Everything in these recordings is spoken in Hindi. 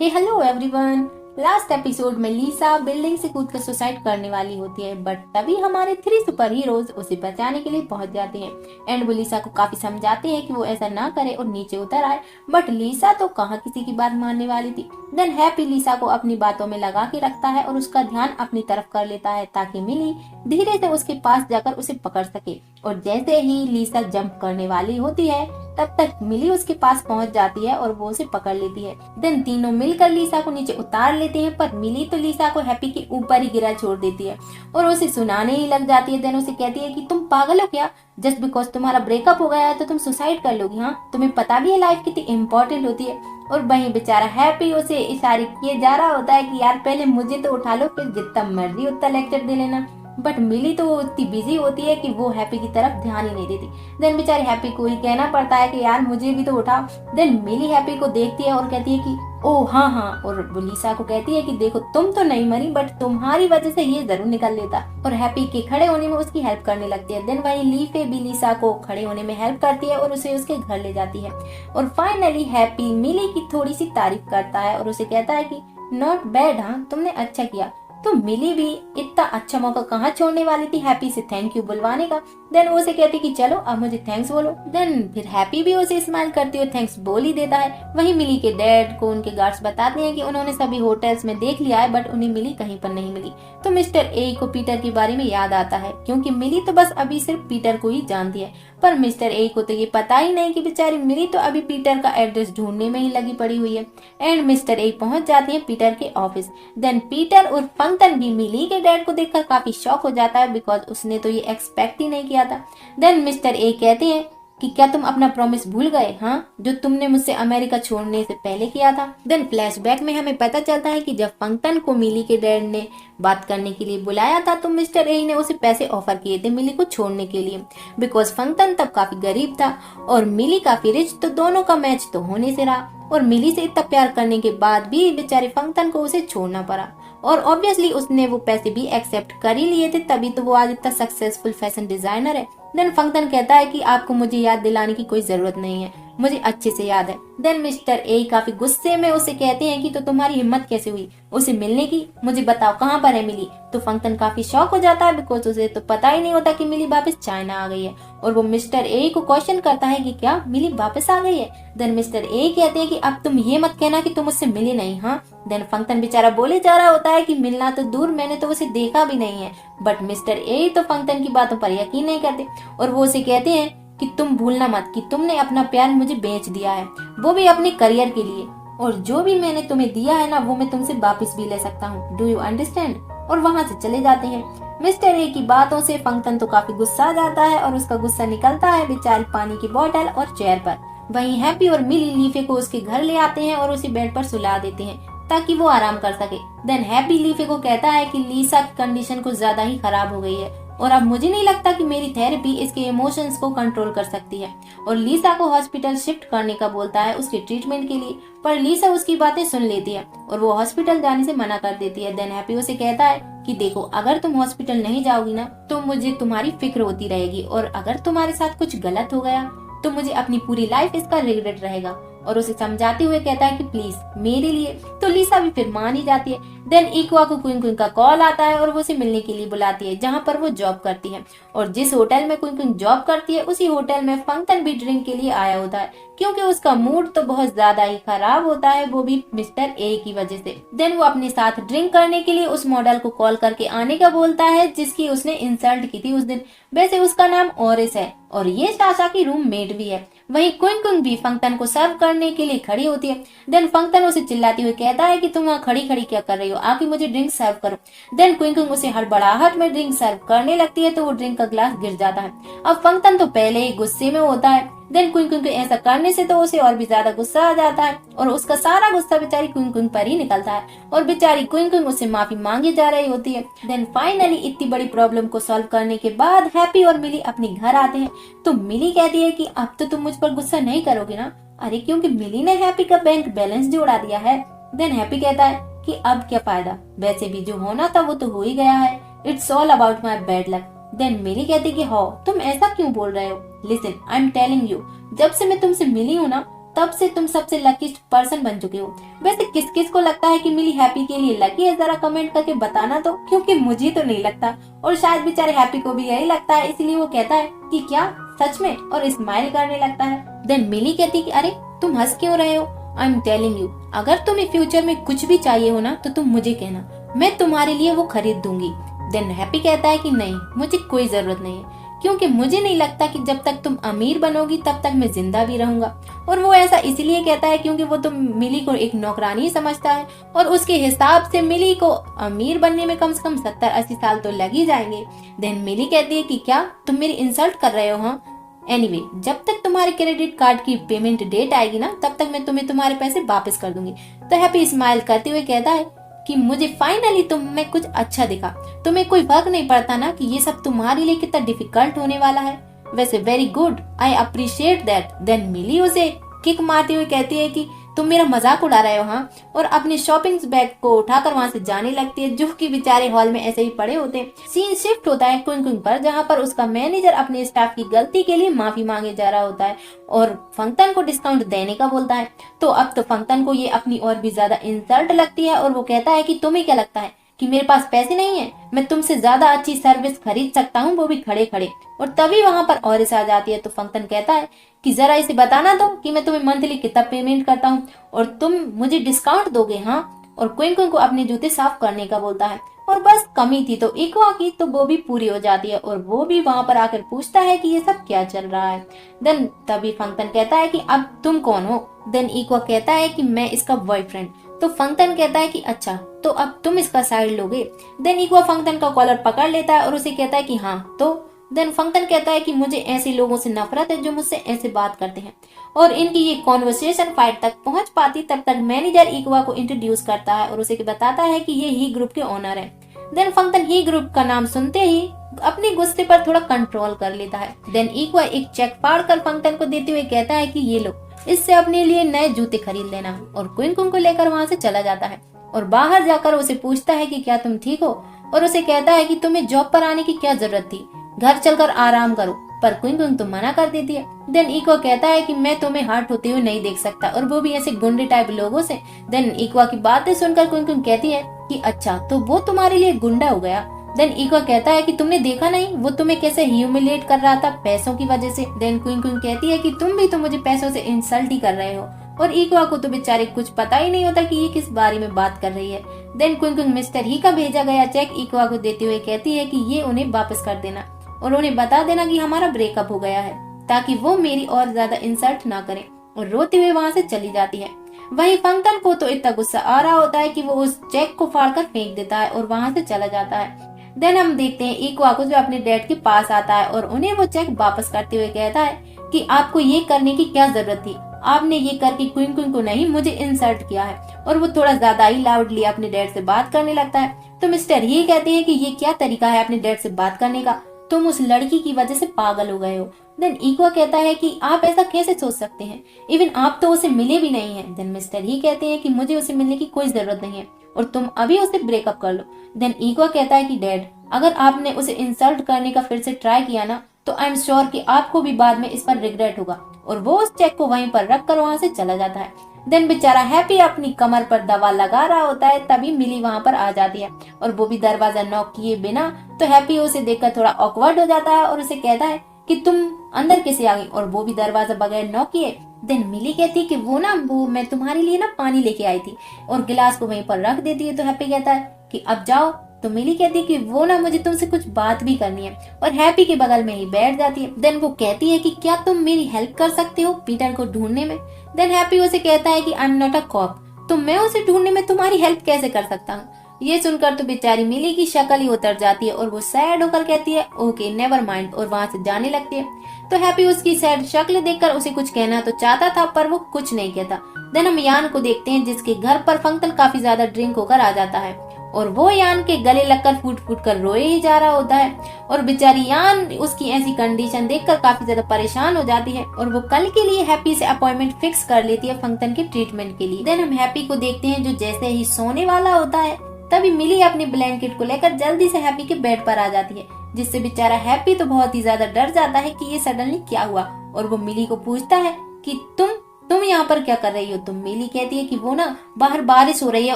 हे हेलो एवरीवन। लास्ट एपिसोड में लीसा बिल्डिंग से कूदकर सुसाइड करने वाली होती है, बट तभी हमारे 3 सुपर हीरोज उसे बचाने के लिए पहुंच जाते हैं। एंड वो लीसा को काफी समझाते हैं कि वो ऐसा ना करे और नीचे उतर आए, बट लीसा तो कहाँ किसी की बात मानने वाली थी। देन हैप्पी लीसा को अपनी बातों में लगा के रखता है और उसका ध्यान अपनी तरफ कर लेता है ताकि मिली धीरे से उसके पास जाकर उसे पकड़ सके। और जैसे ही लीसा जंप करने वाली होती है तब तक मिली उसके पास पहुंच जाती है और वो उसे पकड़ लेती है। देन तीनों मिलकर लीसा को नीचे उतार लेते हैं, पर मिली तो लीसा को हैप्पी के ऊपर ही गिरा छोड़ देती है और उसे सुनाने ही लग जाती है। देन उसे कहती है कि तुम पागल हो क्या? जस्ट बिकॉज तुम्हारा ब्रेकअप हो गया है तो तुम सुसाइड कर लोगी? हाँ, तुम्हें पता भी है लाइफ कितनी इम्पोर्टेंट होती है। और वहीं बेचारा हैप्पी उसे इशारे किए जा रहा होता है कि यार पहले मुझे तो उठा लो, फिर जितना मर्जी उतना लेक्चर दे लेना। बट मिली तो इतनी बिजी होती है कि वो हैप्पी की तरफ ध्यान ही नहीं देती। देन बेचारे हैप्पी को ही कहना पड़ता है कि यार मुझे भी तो उठाओ। देन मिली हैप्पी को देखती है और कहती है कि ओह हाँ हाँ, और वो लीसा को कहती है कि देखो तुम तो नहीं मरी, बट तुम्हारी वजह से ये जरूर निकल लेता। और हैप्पी के खड़े होने में उसकी हेल्प करने लगती है। देन वही लीफे भी लीसा को खड़े होने में हेल्प करती है और उसे उसके घर ले जाती है। और फाइनली हैप्पी मिली की थोड़ी सी तारीफ करता है और उसे कहता है कि नॉट बैड, हाँ तुमने अच्छा किया। तो मिली भी इतना अच्छा मौका कहाँ छोड़ने वाली थी हैप्पी से थैंक यू बुलवाने का। देन वो उसे कहती कि चलो अब मुझे थैंक्स बोलो। देन फिर हैप्पी भी उसे स्माइल करती हुए थैंक्स बोल ही देता है। वहीं मिली के डैड को उनके गार्ड्स बताते हैं कि उन्होंने सभी होटल्स में देख लिया है, बट उन्हें मिली कहीं पर नहीं मिली। तो मिस्टर ए को पीटर के बारे में याद आता है, क्योंकि मिली तो बस अभी सिर्फ पीटर को ही जानती है, पर मिस्टर ए को तो ये पता ही नहीं कि बेचारी मिली तो अभी पीटर का एड्रेस ढूंढने में ही लगी पड़ी हुई है। एंड मिस्टर ए पहुंच जाते हैं पीटर के ऑफिस। देन पीटर और फंक्शन भी मिली के डैड को देखकर काफी शॉक हो जाता है, बिकॉज उसने तो ये एक्सपेक्ट ही नहीं किया था। देन मिस्टर ए कहते हैं कि क्या तुम अपना प्रॉमिस भूल गए, हाँ, जो तुमने मुझसे अमेरिका छोड़ने से पहले किया था। देन फ्लैशबैक में हमें पता चलता है कि जब फंक्शन को मिली के डैड ने बात करने के लिए बुलाया था तो मिस्टर ए ने उसे पैसे ऑफर किए थे मिली को छोड़ने के लिए, बिकॉज फंक्शन तब काफी गरीब था और मिली काफी रिच, तो दोनों का मैच तो होने से रहा। और मिली से इतना प्यार करने के बाद भी बेचारे फंक्शन को उसे छोड़ना पड़ा, और ऑब्वियसली उसने वो पैसे भी एक्सेप्ट कर ही लिए थे, तभी तो वो आज इतना सक्सेसफुल फैशन डिजाइनर है। देन फंक्शन कहता है कि आपको मुझे याद दिलाने की कोई जरूरत नहीं है, मुझे अच्छे से याद है। देन मिस्टर ए काफी गुस्से में उसे कहते हैं कि तो तुम्हारी हिम्मत कैसे हुई उसे मिलने की, मुझे बताओ कहाँ पर है मिली। तो फंक्शन काफी शॉक हो जाता है, बिकॉज उसे तो पता ही नहीं होता कि मिली वापस चाइना आ गई है। और वो मिस्टर ए को क्वेश्चन करता है कि क्या मिली वापस आ गई है। देन मिस्टर ए कहते हैं कि अब तुम ये मत कहना कि तुम उससे मिली नहीं, हाँ। देन फंक्शन बेचारा बोले जा रहा होता है कि मिलना तो दूर, मैंने तो उसे देखा भी नहीं है। बट मिस्टर ए तो फंक्शन की बातों पर यकीन नहीं करते और वो उसे कहते हैं कि तुम भूलना मत कि तुमने अपना प्यार मुझे बेच दिया है, वो भी अपने करियर के लिए, और जो भी मैंने तुम्हें दिया है ना वो मैं तुमसे वापस भी ले सकता हूँ, डू यू अंडरस्टैंड। और वहाँ से चले जाते हैं। मिस्टर ए की बातों से फंक्शन तो काफी गुस्सा आ जाता है और उसका गुस्सा निकलता है बेचारी पानी की बोतल और चेयर पर। वहीं हैप्पी और मिली लीफे को उसके घर ले आते हैं और उसे बेड पर सुला देते हैं ताकि वो आराम कर सके। देन हैप्पी लीफे को कहता है कि लीसा की कंडीशन कुछ ज्यादा ही खराब हो गई है और अब मुझे नहीं लगता कि मेरी थेरेपी इसके इमोशंस को कंट्रोल कर सकती है, और लीसा को हॉस्पिटल शिफ्ट करने का बोलता है उसके ट्रीटमेंट के लिए। पर लीसा उसकी बातें सुन लेती है और वो हॉस्पिटल जाने से मना कर देती है। देन हैप्पी उसे कहता है कि देखो अगर तुम हॉस्पिटल नहीं जाओगी ना तो मुझे तुम्हारी फिक्र होती रहेगी, और अगर तुम्हारे साथ कुछ गलत हो गया तो मुझे अपनी पूरी लाइफ इसका रिग्रेट रहेगा। और उसे समझाते हुए कहता है कि प्लीज मेरे लिए। तो लीसा भी फिर मान ही जाती है। देन इक्वा को क्विंग क्विंग का कॉल आता है और वो उसे मिलने के लिए बुलाती है जहाँ पर वो जॉब करती है, और जिस होटल में क्विंग क्विंग जॉब करती है उसी होटल में फंक्शन भी ड्रिंक के लिए आया होता है, क्योंकि उसका मूड तो बहुत ज्यादा ही खराब होता है, वो भी मिस्टर ए की वजह से। देन वो अपने साथ ड्रिंक करने के लिए उस मॉडल को कॉल करके आने का बोलता है जिसकी उसने इंसल्ट की थी उस दिन। वैसे उसका नाम ओरिस है और ये साशा की रूममेट भी है। वहीं क्विंग क्विंग भी फंक्शन को सर्व करने के लिए खड़ी होती है। देन फंक्शन उसे चिल्लाते हुए कहता है कि तुम वहाँ खड़ी खड़ी क्या कर रही हो, आके मुझे ड्रिंक सर्व करो। देन क्विंग क्विंग उसे हड़बड़ाहट में ड्रिंक सर्व करने लगती है तो वो ड्रिंक का ग्लास गिर जाता है। अब फंक्शन तो पहले ही गुस्से में होता है। देन क्विंग क्विंग ऐसा करने से तो उसे और भी ज्यादा गुस्सा आ जाता है और उसका सारा गुस्सा बेचारी क्विंग क्विंग पर ही निकलता है, और बेचारी क्विंग क्विंग उससे माफी मांगी जा रही होती है। देन फाइनली इतनी बड़ी प्रॉब्लम को सॉल्व करने के बाद हैप्पी और मिली अपने घर आते हैं। तो मिली कहती है कि अब तो तुम मुझ पर गुस्सा नहीं करोगे ना। अरे क्योंकि मिली ने हैप्पी का बैंक बैलेंस जोड़ा दिया है। देन हैप्पी कहता है कि अब क्या फायदा, वैसे भी जो होना था वो तो हो ही गया है, it's all about my bad luck. Then Millie कहती कि हो तुम ऐसा क्यों बोल रहे हो, listen I am telling you, जब से मैं तुमसे मिली हूँ ना तब से तुम सबसे लकीस्ट पर्सन बन चुके हो। वैसे किस किस को लगता है कि मिली हैप्पी के लिए लकी है, जरा कमेंट करके बताना तो, क्योंकि मुझे तो नहीं लगता और शायद बेचारे हैप्पी को भी यही लगता है, इसलिए वो कहता है कि क्या सच में, और स्माइल करने लगता है। देन मिली कहती है कि अरे तुम हंस क्यों रहे हो, आई एम टेलिंग यू, अगर तुम्हें फ्यूचर में कुछ भी चाहिए हो ना तो तुम मुझे कहना, मैं तुम्हारे लिए वो खरीद दूंगी। देन हैप्पी कहता है कि नहीं, मुझे कोई जरूरत नहीं है, क्योंकि मुझे नहीं लगता कि जब तक तुम अमीर बनोगी तब तक मैं जिंदा भी रहूंगा। और वो ऐसा इसलिए कहता है क्योंकि वो तो मिली को एक नौकरानी समझता है और उसके हिसाब से मिली को अमीर बनने में कम से कम 70-80 साल तो लग ही जाएंगे। देन मिली कहती है कि क्या तुम मेरी इंसल्ट कर रहे हो? हाँ, एनीवे, जब तक तुम्हारे क्रेडिट कार्ड की पेमेंट डेट आएगी ना तब तक मैं तुम्हें तुम्हारे पैसे वापस कर दूंगी। तो हैप्पी स्माइल करते हुए कहता है कि मुझे फाइनली तुम में कुछ अच्छा दिखा, तुम्हें कोई फर्क नहीं पड़ता ना कि ये सब तुम्हारे लिए कितना डिफिकल्ट होने वाला है। वैसे very good, I appreciate that. Then Millie उसे किक मारते हुए कहती है कि तुम मेरा मजाक उड़ा रहे हो हाँ, और अपने शॉपिंग बैग को उठाकर वहां से जाने लगती है, जो कि बेचारे हॉल में ऐसे ही पड़े होते हैं। सीन शिफ्ट होता है क्विंग क्विंग पर, जहां पर उसका मैनेजर अपने स्टाफ की गलती के लिए माफी मांगे जा रहा होता है और फंक्शन को डिस्काउंट देने का बोलता है। तो अब तो फंक्शन को ये अपनी और भी ज्यादा इंसल्ट लगती है और वो कहता है कि तुम्हें क्या लगता है कि मेरे पास पैसे नहीं है, मैं तुमसे ज्यादा अच्छी सर्विस खरीद सकता हूँ, वो भी खड़े खड़े। और तभी वहां पर ऑरिस आ जाती है। तो फंक्शन कहता है कि जरा इसे बताना दो कि मैं तुम्हें मंथली कितना पेमेंट करता हूँ और तुम मुझे डिस्काउंट दोगे हाँ। और क्विंग क्विंग को अपने जूते साफ करने का बोलता है और बस कमी थी तो इक्वा की, तो वो भी पूरी हो जाती है और वो भी वहां पर आकर पूछता है कि ये सब क्या चल रहा है। देन तभी फंक्शन कहता है कि अब तुम कौन हो? देन इक्वा कहता है कि मैं इसका बॉयफ्रेंड। तो फंक्शन कहता है कि अच्छा, तो अब तुम इसका साइड लोगे? देन इक्वा फंक्शन का कॉलर पकड़ लेता है और उसे कहता है कि हाँ। तो देन फंक्शन कहता है कि मुझे ऐसे लोगों से नफरत है जो मुझसे ऐसे बात करते हैं। और इनकी ये कॉन्वर्सेशन फाइट तक पहुंच पाती तब तक मैनेजर इक्वा को इंट्रोड्यूस करता है और उसे बताता है कि ये ही ग्रुप के ओनर है। देन फंक्शन ही ग्रुप का नाम सुनते ही अपने गुस्से पर थोड़ा कंट्रोल कर लेता है। देन इक्वा एक चेक फाड़ कर फंक्शन को देते हुए कहता है कि ये लो, इससे अपने लिए नए जूते खरीद लेना। और क्विंग क्विंग को लेकर वहाँ से चला जाता है और बाहर जाकर उसे पूछता है कि क्या तुम ठीक हो? और उसे कहता है कि तुम्हें जॉब पर आने की क्या जरूरत थी, घर चलकर आराम करो। पर क्विंग क्विंग तो मना कर देती है। देन इक्वा कहता है कि मैं तुम्हें हर्ट होते हुए नहीं देख सकता, और वो भी ऐसे गुंडे टाइप लोगों से। देन इक्वा की बातें सुनकर क्विंग क्विंग कहती है कि अच्छा, तो वो तुम्हारे लिए गुंडा हो गया। देन इक्वा कहता है कि तुमने देखा नहीं वो तुम्हें कैसे ह्यूमिलेट कर रहा था पैसों की वजह से। देन क्विंग क्विंग कहती है कि तुम भी तो मुझे पैसों से इंसल्ट ही कर रहे हो। और इक्वा को तो बेचारे कुछ पता ही नहीं होता कि ये किस बारे में बात कर रही है। देन क्विंग क्विंग मिस्टर ही का भेजा गया चेक इक्वा को देते हुए कहती है कि ये उन्हें वापस कर देना और उन्हें बता देना कि हमारा ब्रेकअप हो गया है, ताकि वो मेरी और ज्यादा इंसल्ट ना करें। और रोते हुए वहाँ से चली जाती है। वहीं फंक्शन को तो इतना गुस्सा आ रहा होता है कि वो उस चेक को फाड़कर फेंक देता है और वहाँ से चला जाता है। देन हम देखते हैं इक्वा को जो अपने डैड के पास आता है और उन्हें वो चेक वापस करते हुए कहता है कि आपको ये करने की क्या जरूरत थी, आपने ये करके क्विंग क्विंग को नहीं मुझे इंसल्ट किया है। और वो थोड़ा ज्यादा ही लाउडली अपने डैड से बात करने लगता है। तो मिस्टर ही कहते हैं कि ये क्या तरीका है अपने डैड से बात करने का, तुम उस लड़की की वजह से पागल हो गए हो। देन इक्वा कहता है कि आप ऐसा कैसे सोच सकते हैं, इवन आप तो उसे मिले भी नहीं हैं। देन मिस्टर ही कहते हैं कि मुझे उसे मिलने की कोई जरूरत नहीं है और तुम अभी उसे ब्रेकअप कर लो। देन इक्वा कहता है कि डैड, अगर आपने उसे इंसल्ट करने का फिर से ट्राई किया ना तो आई एम श्योर कि आपको भी बाद में इस पर रिग्रेट होगा। और वो उस चेक को वहीं पर रख कर वहाँ से चला जाता है। देन बेचारा हैप्पी अपनी कमर पर दवा लगा रहा होता है, तभी मिली वहाँ पर आ जाती है और वो भी दरवाजा नॉक किए बिना। तो हैप्पी उसे देखकर थोड़ा ऑकवर्ड हो जाता है और उसे कहता है कि तुम अंदर कैसे आ गई, और वो भी दरवाजा बगैर नॉक किए। देन मिली कहती है कि वो मैं तुम्हारे लिए ना पानी लेके आई थी, और गिलास को वहीं पर रख देती है। तो हैप्पी कहता है कि अब जाओ। तो मिली कहती है कि वो ना मुझे तुमसे कुछ बात भी करनी है, और हैप्पी के बगल में ही बैठ जाती है। देन वो कहती है कि क्या तुम मेरी हेल्प कर सकते हो पीटर को ढूंढने में। देन हैप्पी उसे कहता है कि I am not a cop, तो मैं उसे ढूंढने में तुम्हारी हेल्प कैसे कर सकता हूँ। ये सुनकर तो बेचारी मिली की शक्ल ही उतर जाती है और वो सैड होकर कहती है ओके नेवर माइंड, और वहाँ से जाने लगती है। तो हैप्पी उसकी सैड शक्ल देखकर उसे कुछ कहना तो चाहता था पर वो कुछ नहीं कहता। देन हम यान को देखते हैं जिसके घर पर फंक्शन काफी ज्यादा ड्रिंक होकर आ जाता है और वो यान के गले लगकर फूट फूट कर रोए ही जा रहा होता है। और बेचारी यान उसकी ऐसी कंडीशन देखकर काफी ज्यादा परेशान हो जाती है और वो कल के लिए हैप्पी से अपॉइंटमेंट फिक्स कर लेती है फंक्शन के ट्रीटमेंट के लिए। देन हम हैप्पी को देखते हैं जो जैसे ही सोने वाला होता है तभी मिली अपने ब्लैंकेट को लेकर जल्दी से हैप्पी के बेड पर आ जाती है, जिससे बेचारा हैप्पी तो बहुत ही ज्यादा डर जाता है कि ये सडनली क्या हुआ। और वो मिली को पूछता है कि तुम तुम यहाँ पर क्या कर रही हो? तो मिली कहती है कि वो ना बाहर बारिश हो रही है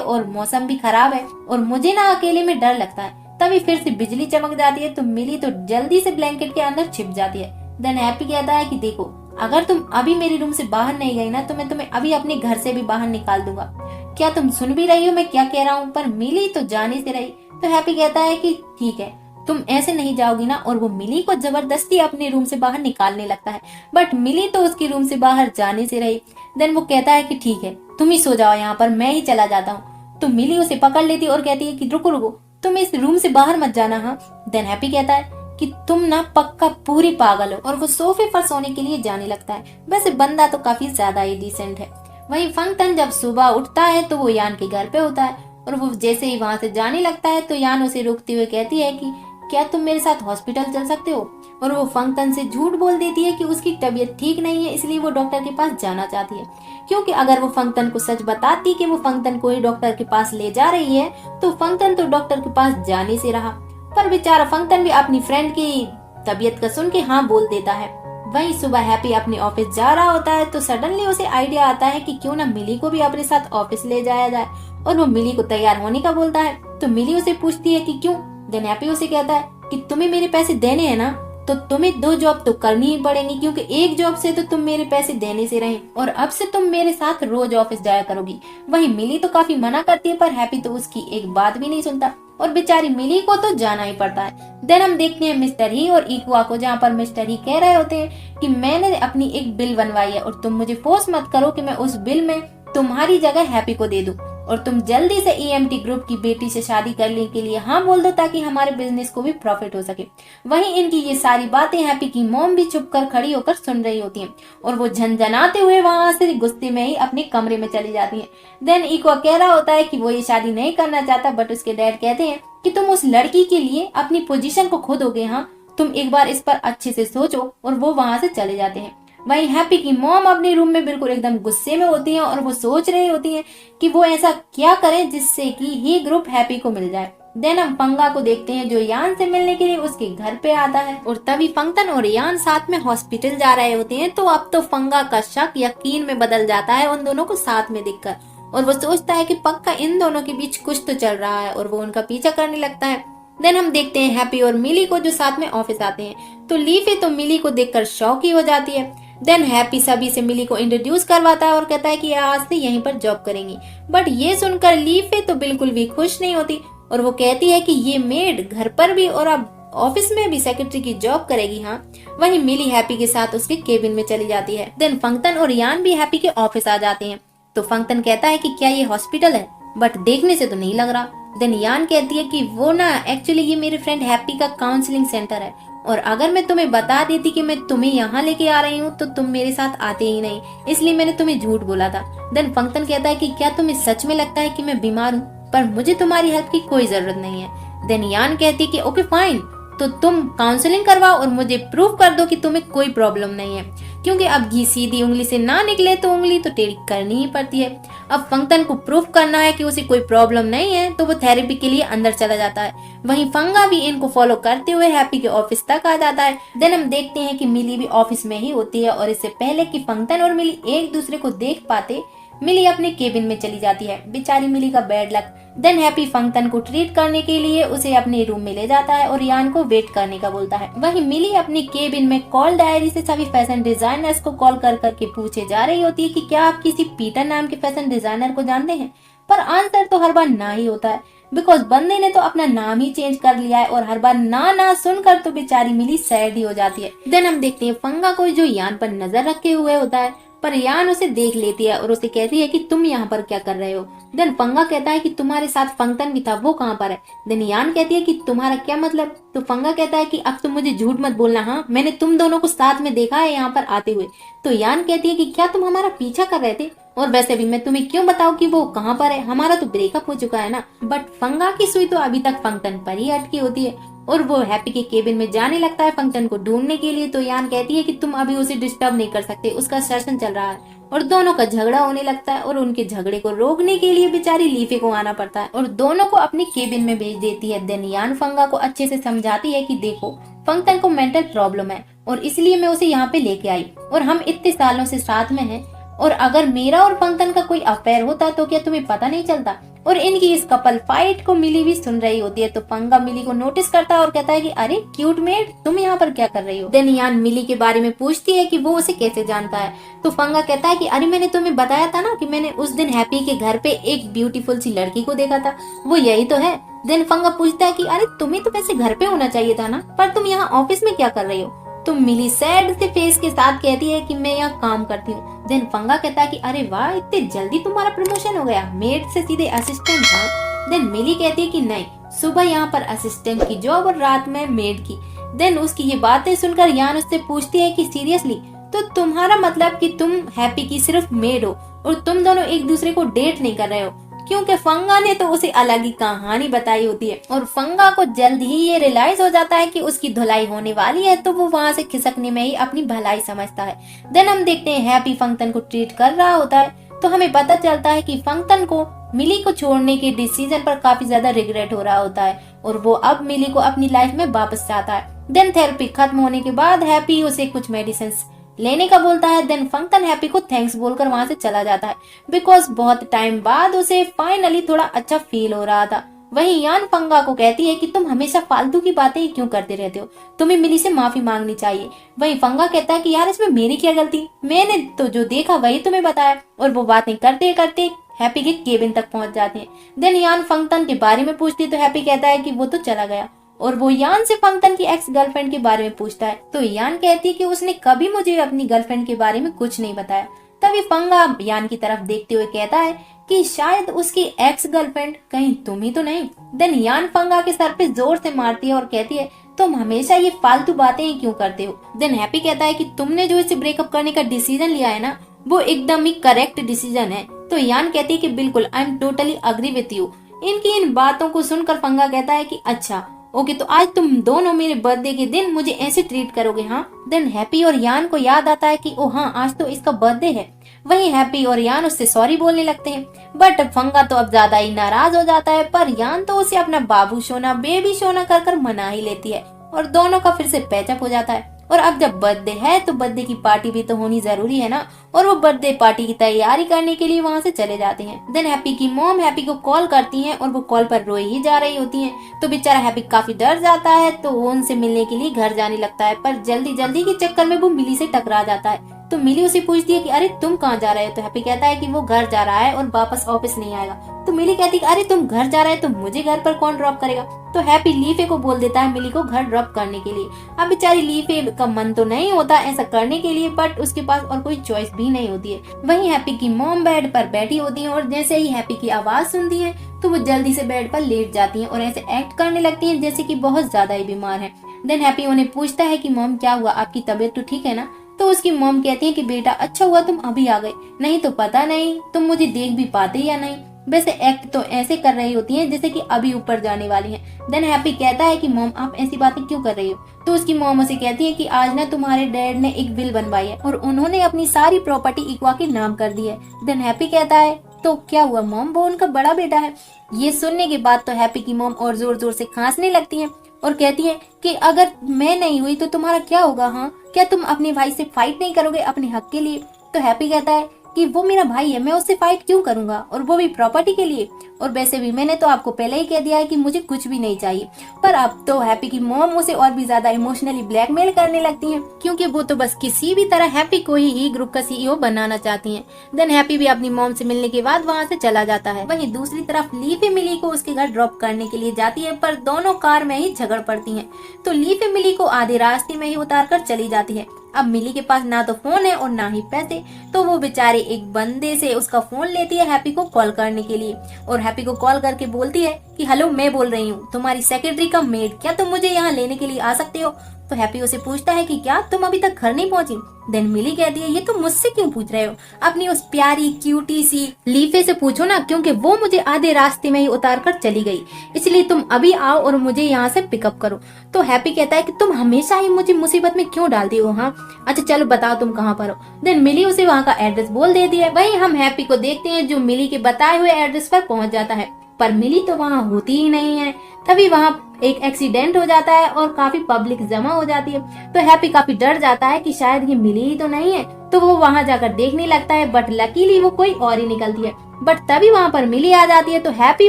और मौसम भी खराब है और मुझे ना अकेले में डर लगता है। तभी फिर से बिजली चमक जाती है तो मिली तो जल्दी से ब्लैंकेट के अंदर छिप जाती है। देन हैप्पी कहता है कि देखो, अगर तुम अभी मेरे रूम से बाहर नहीं गई ना तो मैं तुम्हें अभी अपने घर से भी बाहर निकाल दूंगा। क्या तुम सुन भी रही हो मैं क्या कह रहा हूँ? पर मिली तो जाने से रही। तो हैप्पी कहता है कि ठीक है, तुम ऐसे नहीं जाओगी ना, और वो मिली को जबरदस्ती अपने रूम से बाहर निकालने लगता है। बट मिली तो उसके रूम से बाहर जाने से रही। देन वो कहता है कि ठीक है, तुम ही सो जाओ यहाँ पर, मैं ही चला जाता हूँ। तो मिली उसे पकड़ लेती और कहती है कि रुको रुको, तुम इस रूम से बाहर मत जाना। हाँ। देन हैप्पी कहता है कि तुम ना पक्का पूरी पागल हो, और वो सोफे पर सोने के लिए जाने लगता है। वैसे बंदा तो काफी ज्यादा ही डिसेंट है। वहीं फंक्शन जब सुबह उठता है तो वो यान के घर पे होता है, और वो जैसे ही वहां से जाने लगता है तो यान उसे रोकते हुए कहती है कि क्या तुम मेरे साथ हॉस्पिटल चल सकते हो? और वो फंक्शन से झूठ बोल देती है कि उसकी तबीयत ठीक नहीं है, इसलिए वो डॉक्टर के पास जाना चाहती है। क्योंकि अगर वो फंक्शन को सच बताती कि वो फंक्शन को ही डॉक्टर के पास ले जा रही है तो फंक्शन तो डॉक्टर के पास जाने से रहा। पर बेचारा फंक्शन भी अपनी फ्रेंड की तबीयत का सुन के हाँ बोल देता है। वहीं सुबह हैप्पी अपने ऑफिस जा रहा होता है तो सडनली उसे आइडिया आता है कि क्यों ना मिली को भी अपने साथ ऑफिस ले जाया जाए, और वो मिली को तैयार होने का बोलता है। तो मिली उसे पूछती है कि क्यों? देन हैप्पी उसे कहता है कि तुम्हें मेरे पैसे देने हैं ना, तो तुम्हें 2 जॉब तो करनी ही पड़ेंगी, क्योंकि एक जॉब से तो तुम मेरे पैसे देने से रहे, और अब से तुम मेरे साथ रोज ऑफिस जाया करोगी। वहीं मिली तो काफी मना करती है, पर हैप्पी तो उसकी एक बात भी नहीं सुनता, और बेचारी मिली को तो जाना ही पड़ता है। देन हम देखते हैं मिस्टर ही और इक्वा को, जहाँ पर मिस्टर ही कह रहे होते हैं कि मैंने अपनी एक बिल बनवाई है और तुम मुझे फोर्स मत करो कि मैं उस बिल में तुम्हारी जगह हैप्पी को दे दूं, और तुम जल्दी से ईएमटी ग्रुप की बेटी से शादी करने के लिए हाँ बोल दो, ताकि हमारे बिजनेस को भी प्रॉफिट हो सके। वहीं इनकी ये सारी बातें हैप्पी की मॉम भी चुपकर खड़ी होकर सुन रही होती हैं, और वो झनझनाते हुए वहां से गुस्से में ही अपने कमरे में चली जाती हैं। देन इक्वा कह रहा होता है कि वो ये शादी नहीं करना चाहता, बट उसके डैड कहते हैं कि तुम उस लड़की के लिए अपनी पोजीशन को खो दोगे। हाँ, तुम एक बार इस पर अच्छे से सोचो, और वो वहां से चले जाते हैं। वहीं हैप्पी की मॉम अपने रूम में बिल्कुल एकदम गुस्से में होती हैं, और वो सोच रही होती हैं कि वो ऐसा क्या करें जिससे कि ये ग्रुप हैप्पी को मिल जाए। देन हम पंगा को देखते हैं जो यान से मिलने के लिए उसके घर पे आता है, और तभी फंक्शन और यान साथ में हॉस्पिटल जा रहे होते हैं। तो अब तो पंगा का शक यकीन में बदल जाता है उन दोनों को साथ में देखकर, और वो सोचता है कि पक्का इन दोनों के बीच कुछ तो चल रहा है, और वो उनका पीछा करने लगता है। देन हम देखते हैं हैप्पी और मिली को जो साथ में ऑफिस आते हैं। तो लीफी तो मिली को देखकर शॉक ही हो जाती है। देन हैप्पी सभी से मिली को इंट्रोड्यूस करवाता है और कहता है कि आज से यहीं पर जॉब करेंगी। बट ये सुनकर लीफी तो बिल्कुल भी खुश नहीं होती, और वो कहती है कि ये मेड घर पर भी और अब ऑफिस में भी सेक्रेटरी की जॉब करेगी। हाँ। वहीं मिली हैप्पी के साथ उसके केबिन में चली जाती है। देन फंक्शन और यान भी हैप्पी के ऑफिस आ जाते हैं। तो फंक्शन कहता है कि क्या ये हॉस्पिटल है? बट देखने से तो नहीं लग रहा। देन यान कहती है कि वो ना एक्चुअली ये मेरे फ्रेंड हैप्पी का काउंसलिंग सेंटर है, और अगर मैं तुम्हें बता देती कि मैं तुम्हें यहाँ लेके आ रही हूँ तो तुम मेरे साथ आते ही नहीं, इसलिए मैंने तुम्हें झूठ बोला था। देन फंक्शन कहता है कि क्या तुम्हें सच में लगता है कि मैं बीमार हूँ, पर मुझे तुम्हारी हेल्प की कोई जरूरत नहीं है। देन यान कहती है कि ओके फाइन, तो तुम काउंसलिंग करवाओ और मुझे प्रूव कर दो कि तुम्हें कोई प्रॉब्लम नहीं है, क्योंकि अब घी सीधी उंगली से ना निकले तो उंगली तो टेढ़ी करनी ही पड़ती है। अब फंक्शन को प्रूव करना है कि उसे कोई प्रॉब्लम नहीं है, तो वो थेरेपी के लिए अंदर चला जाता है। वहीं फंगा भी इनको फॉलो करते हुए हैप्पी के ऑफिस तक आ जाता है। देन हम देखते हैं कि मिली भी ऑफिस में ही होती है, और इससे पहले कि फंक्शन और मिली एक दूसरे को देख पाते, मिली अपने केबिन में चली जाती है। बेचारी मिली का bad luck. Than happy function को ट्रीट करने के लिए उसे अपने रूम में ले जाता है और यान को वेट करने का बोलता है। वहीं मिली अपनी केबिन में कॉल डायरी से सभी फैशन डिजाइनर्स को कॉल कर करके पूछे जा रही होती है कि क्या आप किसी पीटर नाम के फैशन डिजाइनर को जानते हैं, पर आंसर तो हर बार ना ही होता है, बिकॉज बंदे ने तो अपना नाम ही चेंज कर लिया है, और हर बार ना ना सुनकर तो बेचारी मिली सैड ही हो जाती है। देन हम देखते हैं फंगा को जो यान पर नजर रखे हुए होता है, पर यान उसे देख लेती है और उसे कहती है कि तुम यहाँ पर क्या कर रहे हो। देन फंगा कहता है कि तुम्हारे साथ फंक्शन भी था, वो कहाँ पर है। देन यान कहती है कि तुम्हारा क्या मतलब। तो फंगा कहता है कि अब तुम मुझे झूठ मत बोलना, हाँ मैंने तुम दोनों को साथ में देखा है यहाँ पर आते हुए। तो यान कहती है कि क्या तुम हमारा पीछा कर रहे थे, और वैसे भी मैं तुम्हें क्यों बताऊं कि वो कहाँ पर है, हमारा तो ब्रेकअप हो चुका है ना। बट फंगा की सुई तो अभी तक फंक्शन पर ही अटकी होती है, और वो हैप्पी के केबिन में जाने लगता है फंक्शन को ढूंढने के लिए। तो यान कहती है कि तुम अभी उसे डिस्टर्ब नहीं कर सकते, उसका सेशन चल रहा है, और दोनों का झगड़ा होने लगता है, और उनके झगड़े को रोकने के लिए बेचारी लीफी को आना पड़ता है और दोनों को अपनी केबिन में भेज देती है। देन यान फंगा को अच्छे से समझाती है कि देखो फंक्शन को मेंटल प्रॉब्लम है, और इसलिए मैं उसे यहाँ पे लेके आई, और हम इतने सालों से साथ में हैं, और अगर मेरा और फंक्शन का कोई अफेयर होता तो क्या तुम्हें पता नहीं चलता। और इनकी इस कपल फाइट को मिली भी सुन रही होती है, तो फंगा मिली को नोटिस करता है और कहता है कि अरे क्यूट मेड, तुम यहाँ पर क्या कर रही हो। देन यान मिली के बारे में पूछती है कि वो उसे कैसे जानता है। तो फंगा कहता है कि अरे मैंने तुम्हें बताया था ना कि मैंने उस दिन हैप्पी के घर पे एक ब्यूटीफुल सी लड़की को देखा था, वो यही तो है। देन फंगा पूछता है कि अरे तुम्हें तो वैसे घर पे होना चाहिए था ना, पर तुम यहाँ ऑफिस में क्या कर रही हो। तो मिली सैड से फेस के साथ कहती है कि मैं यहाँ काम करती हूँ। देन फंगा कहता है कि अरे वाह, इतने जल्दी तुम्हारा प्रमोशन हो गया, मेड से सीधे असिस्टेंट था। देन मिली कहती है कि नहीं, सुबह यहाँ पर असिस्टेंट की जॉब और रात में मेड की। देन उसकी ये बातें सुनकर यान उससे पूछती है कि सीरियसली, तो तुम्हारा मतलब कि तुम हैप्पी की सिर्फ मेड हो और तुम दोनों एक दूसरे को डेट नहीं कर रहे हो, क्योंकि फंगा ने तो उसे अलग ही कहानी बताई होती है। और फंगा को जल्द ही ये रियलाइज हो जाता है कि उसकी धुलाई होने वाली है, तो वो वहाँ से खिसकने में ही अपनी भलाई समझता है। देन हम देखते हैं हैप्पी फंक्शन को ट्रीट कर रहा होता है, तो हमें पता चलता है कि फंक्शन को मिली को छोड़ने के डिसीजन पर काफी ज्यादा रिग्रेट हो रहा होता है और वो अब मिली को अपनी लाइफ में वापस चाहता है। देन थेरेपी खत्म होने के बाद हैप्पी उसे कुछ मेडिसिन लेने का बोलता है। देन फंक्शन हैप्पी को थैंक्स बोलकर वहां से चला जाता है, बिकॉज बहुत टाइम बाद उसे फाइनली थोड़ा अच्छा फील हो रहा था। वहीं यान फंगा को कहती है कि तुम हमेशा फालतू की बातें ही क्यों करते रहते हो, तुम्हें मिली से माफी मांगनी चाहिए। वहीं फंगा कहता है कि यार इसमें मेरी क्या गलती, मैंने तो जो देखा वही तुम्हें बताया। और वो बातें करते करते हैप्पी के केबिन तक पहुंच जाते हैं। देन यान फंक्शन के बारे में पूछती तो हैप्पी कहता है कि वो तो चला गया और वो यान से फंक्शन की एक्स गर्लफ्रेंड के बारे में पूछता है। तो यान कहती है कि उसने कभी मुझे अपनी गर्लफ्रेंड के बारे में कुछ नहीं बताया। तभी फंगा यान की तरफ देखते हुए कहता है कि शायद उसकी एक्स गर्लफ्रेंड कहीं तुम ही तो नहीं। देन यान फंगा के सर पे जोर से मारती है और कहती है तुम हमेशा ये फालतू बातें ही क्यों करते हो। देन हैप्पी कहता है कि तुमने जो इसे ब्रेकअप करने का डिसीजन लिया है ना, वो एकदम ही करेक्ट डिसीजन है। तो यान कहती है कि बिल्कुल, I am totally agree with you. इनकी इन बातों को सुनकर फंगा कहता है कि अच्छा ओके, तो आज तुम दोनों मेरे बर्थडे के दिन मुझे ऐसे ट्रीट करोगे, हाँ। देन हैप्पी और यान को याद आता है कि ओ हाँ, आज तो इसका बर्थडे है। वहीं हैप्पी और यान उससे सॉरी बोलने लगते हैं, बट फंगा तो अब ज्यादा ही नाराज हो जाता है। पर यान तो उसे अपना बाबू सोना, बेबी सोना कर मना ही लेती है और दोनों का फिर से पैचअप हो जाता है। और अब जब बर्थडे है तो बर्थडे की पार्टी भी तो होनी जरूरी है ना, और वो बर्थडे पार्टी की तैयारी करने के लिए वहाँ से चले जाते हैं। देन हैप्पी की मॉम हैप्पी को कॉल करती हैं और वो कॉल पर रोई ही जा रही होती हैं। तो बेचारा हैप्पी काफी डर जाता है, तो वो उनसे मिलने के लिए घर जाने लगता है, पर जल्दी जल्दी के चक्कर में वो मिली से टकरा जाता है। तो मिली उसे पूछती है कि अरे तुम कहाँ जा रहे हो। तो हैप्पी कहता है कि वो घर जा रहा है और वापस ऑफिस नहीं आएगा। तो मिली कहती है अरे तुम घर जा रहे हो तो मुझे घर पर कौन ड्रॉप करेगा। तो हैप्पी लीफे को बोल देता है मिली को घर ड्रॉप करने के लिए। अब बेचारी लीफे का मन तो नहीं होता ऐसा करने के लिए, बट उसके पास और कोई चॉइस भी नहीं होती है। वहीं हैप्पी की मॉम बेड पर बैठी होती है और जैसे ही हैप्पी की आवाज सुनती है तो वो जल्दी से बेड पर लेट जाती हैं और ऐसे एक्ट करने लगती हैं जैसे कि बहुत ज्यादा ही बीमार है। देन हैप्पी उन्हें पूछता है कि मॉम क्या हुआ, आपकी तबीयत तो ठीक है ना। तो उसकी मॉम कहती है कि बेटा अच्छा हुआ तुम अभी आ गए, नहीं तो पता नहीं तुम मुझे देख भी पाते या नहीं। वैसे एक्ट तो ऐसे कर रही होती हैं जैसे कि अभी ऊपर जाने वाली हैं। देन हैप्पी कहता है कि मॉम आप ऐसी बातें क्यों कर रही हो। तो उसकी मॉम उसे कहती है कि आज ना तुम्हारे डैड ने एक विल बनवाई है और उन्होंने अपनी सारी प्रॉपर्टी इक्वा के नाम कर दी है। देन हैप्पी कहता है तो क्या हुआ मॉम, वो उनका बड़ा बेटा है। ये सुनने के बाद तो हैप्पी की मॉम और जोर जोर से खांसने लगती है और कहती है कि अगर मैं नहीं हुई तो तुम्हारा क्या होगा, हाँ क्या तुम अपने भाई से फाइट नहीं करोगे अपने हक के लिए। तो हैप्पी कहता है कि वो मेरा भाई है, मैं उससे फाइट क्यों करूंगा, और वो भी प्रॉपर्टी के लिए। और वैसे भी मैंने तो आपको पहले ही कह दिया है कि मुझे कुछ भी नहीं चाहिए। पर अब तो हैप्पी की मॉम उसे और भी ज्यादा इमोशनली ब्लैकमेल करने लगती हैं, क्योंकि वो तो बस किसी भी तरह हैप्पी को ही ग्रुप का सीईओ बनाना चाहती हैं। देन हैप्पी भी अपनी मॉम से मिलने के बाद वहाँ से चला जाता है। वहीं दूसरी तरफ लीफे मिली को उसके घर ड्रॉप करने के लिए जाती है, पर दोनों कार में ही झगड़ पड़ती है। तो लीफे मिली को आधे रास्ते में ही उतार कर चली जाती है। अब मिली के पास ना तो फोन है और ना ही पैसे, तो वो बेचारे एक बंदे से उसका फोन लेती है हैप्पी को कॉल करने के लिए और हैप्पी को कॉल करके बोलती है कि हेलो मैं बोल रही हूँ, तुम्हारी सेक्रेटरी का मेड, क्या तुम मुझे यहाँ लेने के लिए आ सकते हो। तो हैप्पी उसे पूछता है कि क्या तुम अभी तक घर नहीं पहुंची। देन मिली कहती है ये तुम मुझसे क्यों पूछ रहे हो, अपनी उस प्यारी क्यूटी सी लीफे से पूछो ना, क्योंकि वो मुझे आधे रास्ते में ही उतार कर चली गई, इसलिए तुम अभी आओ और मुझे यहाँ से पिकअप करो। तो हैप्पी कहता है कि तुम हमेशा ही मुझे मुसीबत में क्यों डालती हो, हाँ अच्छा चलो बताओ तुम कहाँ पर हो। देन मिली उसे वहाँ का एड्रेस बोल देती है। वहीं हम हैप्पी को देखते हैं जो मिली के बताए हुए एड्रेस पर पहुँच जाता है, पर मिली तो वहाँ होती ही नहीं है। तभी वहाँ एक एक्सीडेंट हो जाता है और काफी पब्लिक जमा हो जाती है। तो हैप्पी काफी डर जाता है कि शायद ये मिली ही तो नहीं है, तो वो वहाँ जाकर देखने लगता है, बट लकीली वो कोई और ही निकलती है। बट तभी वहाँ पर मिली आ जाती है, तो हैप्पी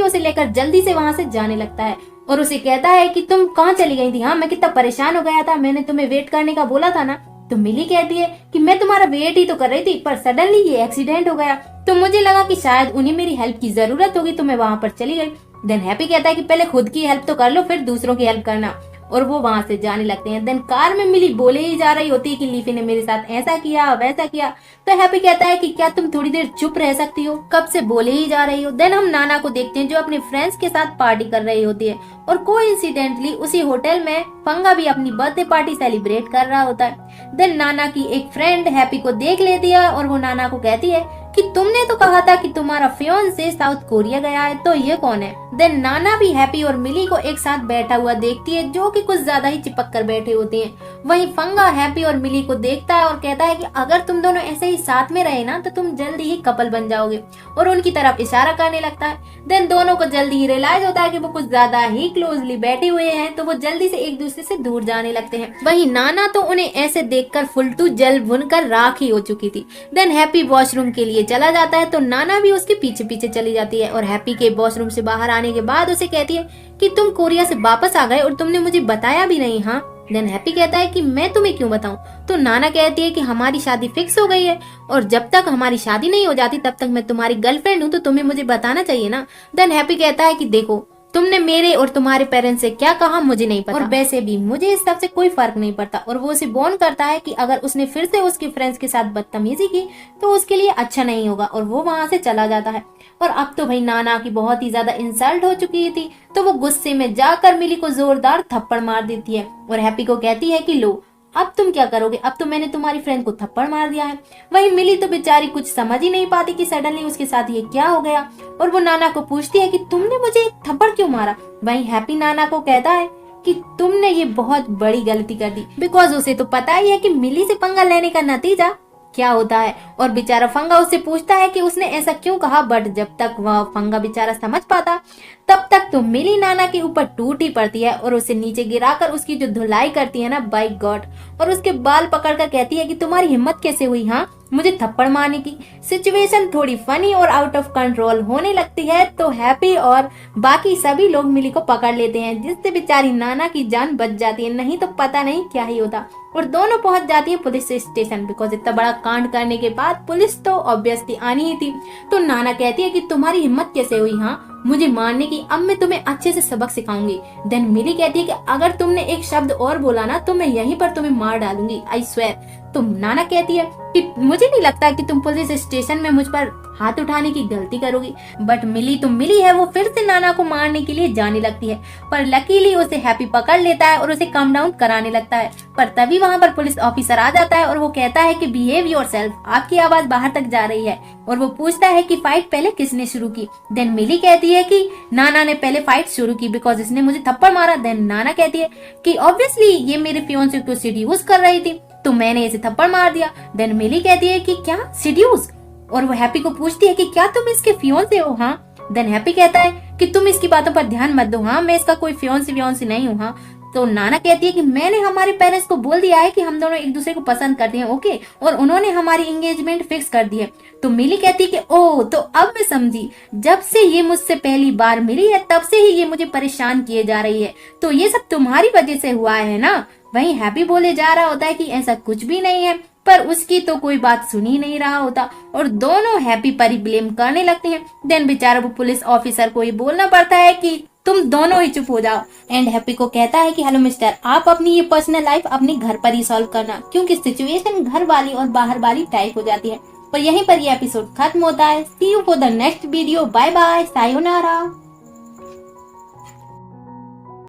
उसे लेकर जल्दी से वहाँ से जाने लगता है और उसे कहता है कि तुम कहाँ चली गई थी? हाँ, मैं कितना परेशान हो गया था, मैंने तुम्हें वेट करने का बोला था ना। तो मिली कहती है कि मैं तुम्हारा वेट ही तो कर रही थी, पर सडनली ये एक्सीडेंट हो गया, तो मुझे लगा कि शायद उन्हें मेरी हेल्प की जरूरत होगी, तो मैं वहाँ पर चली गई। देन हैप्पी कहता है कि पहले खुद की हेल्प तो कर लो, फिर दूसरों की हेल्प करना, और वो वहाँ से जाने लगते हैं। देन कार में मिली बोले ही जा रही होती है कि लीफी ने मेरे साथ ऐसा किया वैसा किया। तो हैप्पी कहता है कि क्या तुम थोड़ी देर चुप रह सकती हो, कब से बोले ही जा रही हो। देन हम नाना को देखते हैं जो अपने फ्रेंड्स के साथ पार्टी कर रही होती है, और कोइंसिडेंटली उसी होटल में फंगा भी अपनी बर्थडे पार्टी सेलिब्रेट कर रहा होता है। देन नाना की एक फ्रेंड हैप्पी को देख लेती है और वो नाना को कहती है कि तुमने तो कहा था कि तुम्हारा फियोंसे साउथ कोरिया गया है, तो ये कौन है? देन नाना भी हैप्पी और मिली को एक साथ बैठा हुआ देखती है, जो कि कुछ ज्यादा ही चिपक कर बैठे होते हैं। वहीं फंगा हैप्पी और मिली को देखता है और कहता है कि अगर तुम दोनों ऐसे ही साथ में रहे ना, तो तुम जल्दी ही कपल बन जाओगे, और उनकी तरफ इशारा करने लगता है। देन दोनों को जल्दी ही रियलाइज होता है कि वो कुछ ज्यादा ही क्लोजली बैठे हुए हैं, तो वो जल्दी से एक दूसरे से दूर जाने लगते हैं। वहीं नाना तो उन्हें ऐसे देखकर फुलटू जल भुनकर राख ही हो चुकी थी। देन हैप्पी वॉशरूम के लिए चला जाता है, तो नाना भी उसके पीछे पीछे चली जाती है, और हैप्पी के वॉशरूम से बाहर आने के बाद उसे कहती है कि तुम कोरिया से वापस आ गए और तुमने मुझे बताया भी नहीं। हाँ। देन हैप्पी कहता है कि मैं तुम्हें क्यों बताऊं? तो नाना कहती है कि हमारी शादी फिक्स हो गई है, और जब तक हमारी शादी नहीं हो जाती तब तक मैं तुम्हारी गर्लफ्रेंड हूँ, तो तुम्हें मुझे बताना चाहिए ना। देन हैप्पी कहता है कि देखो, तुमने मेरे और तुम्हारे पेरेंट्स से क्या कहा मुझे नहीं पता, और वैसे भी मुझे इस सब से कोई फर्क नहीं पड़ता। और वो उसे वार्न करता है कि अगर उसने फिर से उसके फ्रेंड्स के साथ बदतमीजी की तो उसके लिए अच्छा नहीं होगा, और वो वहाँ से चला जाता है। और अब तो भाई नाना की बहुत ही ज्यादा इंसल्ट हो चुकी थी, तो वो गुस्से में जाकर मिली को जोरदार थप्पड़ मार देती है, और हैप्पी को कहती है कि लो अब तुम क्या करोगे, अब तो मैंने तुम्हारी फ्रेंड को थप्पड़ मार दिया है। वहीं मिली तो बेचारी कुछ समझ ही नहीं पाती कि सडनली उसके साथ ये क्या हो गया, और वो नाना को पूछती है कि तुमने मुझे एक थप्पड़ क्यों मारा। वहीं हैप्पी नाना को कहता है कि तुमने ये बहुत बड़ी गलती कर दी, बिकॉज उसे तो पता ही है कि मिली से पंगा लेने का नतीजा क्या होता है। और बेचारा फंगा उससे पूछता है कि उसने ऐसा क्यों कहा, बट जब तक वह फंगा बेचारा समझ पाता तब तक तो मिली नाना के ऊपर टूट ही पड़ती है, और उसे नीचे गिराकर उसकी जो धुलाई करती है ना, बाय गॉड, और उसके बाल पकड़कर कहती है कि तुम्हारी हिम्मत कैसे हुई हाँ मुझे थप्पड़ मारने की। सिचुएशन थोड़ी फनी और आउट ऑफ कंट्रोल होने लगती है, तो हैप्पी और बाकी सभी लोग मिली को पकड़ लेते हैं, जिससे बेचारी नाना की जान बच जाती है, नहीं तो पता नहीं क्या ही होता। और दोनों पहुंच जाती है पुलिस स्टेशन, बिकॉज इतना बड़ा कांड करने के बाद पुलिस तो ऑब्वियसली आनी ही थी। तो नाना कहती है कि तुम्हारी हिम्मत कैसे हुई हाँ मुझे मारने की, अब मैं तुम्हें अच्छे से सबक सिखाऊंगी। देन मिली कहती है कि अगर तुमने एक शब्द और बोला ना तो मैं यहीं पर तुम्हें मार डालूंगी, आई स्वेयर। तो नाना कहती है कि मुझे नहीं लगता कि तुम पुलिस स्टेशन में मुझ पर हाथ उठाने की गलती करोगी। बट मिली तो मिली है, वो फिर से नाना को मारने के लिए जाने लगती है, पर लकीली उसे हैप्पी पकड़ लेता है और उसे काम डाउन कराने लगता है। पर तभी वहाँ पर पुलिस ऑफिसर आ जाता है और वो कहता है कि बिहेव योरसेल्फ, आपकी आवाज बाहर तक जा रही है। और वो पूछता है कि फाइट पहले किसने शुरू की। देन मिली कहती है कि नाना ने पहले फाइट शुरू की बिकॉज इसने मुझे थप्पड़ मारा। देन नाना कहती है कि ऑब्वियसली ये मेरे फियोंसे को सीड्यूस कर रही थी, तो मैंने इसे थप्पड़ मार दिया। देन मिली कहती है कि क्या सीड्यूस, और वो हैप्पी को पूछती है कि क्या तुम इसके फियोंसे हो हाँ। देन हैप्पी कहता है कि तुम इसकी बातों पर ध्यान मत दो, हाँ मैं इसका कोई फियोंसे नहीं हूँ हाँ। तो नाना कहती है कि मैंने हमारे पेरेंट्स को बोल दिया है कि हम दोनों एक दूसरे को पसंद करते हैं, ओके, और उन्होंने हमारी एंगेजमेंट फिक्स कर दी है। तो मिली कहती है कि ओह, तो अब मैं समझी, जब से ये मुझसे पहली बार मिली है तब से ही ये मुझे परेशान किए जा रही है, तो ये सब तुम्हारी वजह से हुआ है ना। वहीं हैप्पी बोले जा रहा होता है कि ऐसा कुछ भी नहीं है, पर उसकी तो कोई बात सुन ही नहीं रहा होता, और दोनों हैप्पी पर ही ब्लेम करने लगते हैं। देन बेचारा वो पुलिस ऑफिसर को ही बोलना पड़ता है कि तुम दोनों ही चुप हो जाओ। एंड हैप्पी को कहता है कि हेलो मिस्टर, आप अपनी ये पर्सनल लाइफ अपने घर पर ही सॉल्व करना, क्योंकि सिचुएशन घर वाली और बाहर वाली टाइप हो जाती है। और यहीं पर ये एपिसोड खत्म होता है। See you for the next video, bye bye, sayonara.